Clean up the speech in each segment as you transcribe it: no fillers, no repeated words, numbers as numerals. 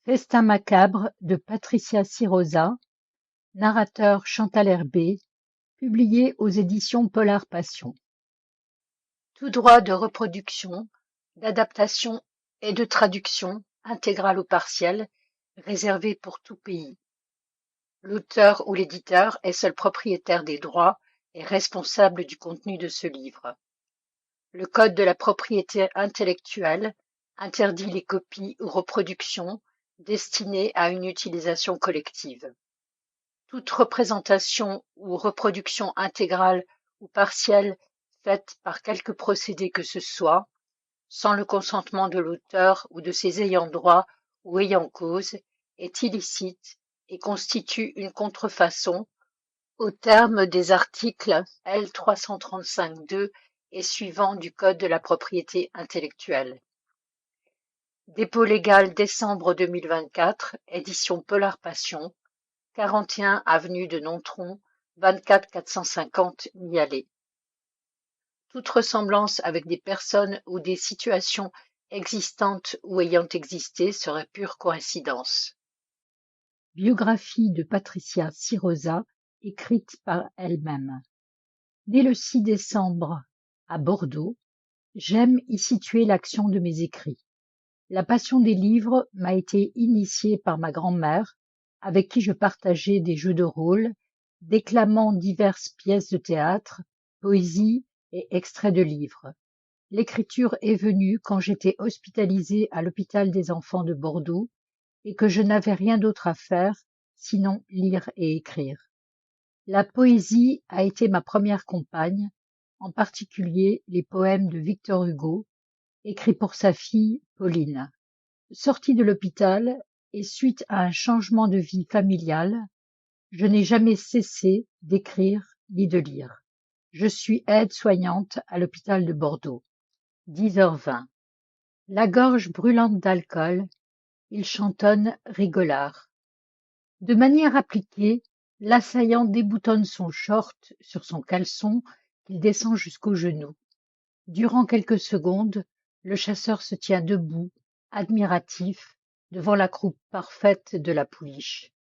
Festin macabre de Patricia Cirosa, narrateur Chantal Herbé, publié aux éditions Polar Passion. Tout droit de reproduction, d'adaptation et de traduction, intégrale ou partielle, réservé pour tout pays. L'auteur ou l'éditeur est seul propriétaire des droits et responsable du contenu de ce livre. Le Code de la propriété intellectuelle interdit les copies ou reproductions destinées à une utilisation collective. Toute représentation ou reproduction intégrale ou partielle faite par quelque procédé que ce soit, sans le consentement de l'auteur ou de ses ayants droit ou ayants cause, est illicite et constitue une contrefaçon aux termes des articles L. 335-2 et suivants du Code de la propriété intellectuelle. Dépôt légal décembre 2024, édition Polar Passion, 41 avenue de Nontron, 24 450 Mialet. Toute ressemblance avec des personnes ou des situations existantes ou ayant existé serait pure coïncidence. Biographie de Patricia Cirosa, écrite par elle-même. Née le 6 décembre à Bordeaux, j'aime y situer l'action de mes écrits. La passion des livres m'a été initiée par ma grand-mère, avec qui je partageais des jeux de rôle, déclamant diverses pièces de théâtre, poésie et extraits de livres. L'écriture est venue quand j'étais hospitalisée à l'hôpital des enfants de Bordeaux et que je n'avais rien d'autre à faire sinon lire et écrire. La poésie a été ma première compagne, en particulier les poèmes de Victor Hugo, écrits pour sa fille Pauline. Sortie de l'hôpital et suite à un changement de vie familiale, je n'ai jamais cessé d'écrire ni de lire. Je suis aide-soignante à l'hôpital de Bordeaux. 10h20. La gorge brûlante d'alcool, il chantonne rigolard. De manière appliquée, l'assaillant déboutonne son short sur son caleçon qu'il descend jusqu'aux genoux. Durant quelques secondes, le chasseur se tient debout, admiratif, devant la croupe parfaite de la pouliche.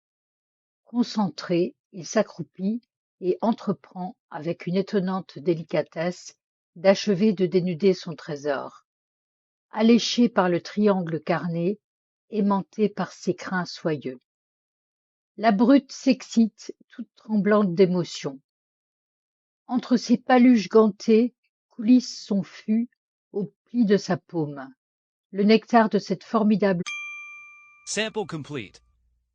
Concentré, il s'accroupit et entreprend, avec une étonnante délicatesse, d'achever de dénuder son trésor. Alléché par le triangle carné, aimanté par ses crins soyeux. La brute s'excite, toute tremblante d'émotion. Entre ses paluches gantées coulisse son fût au pli de sa paume. Le nectar de cette formidable Sample complete.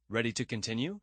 Ready to continue?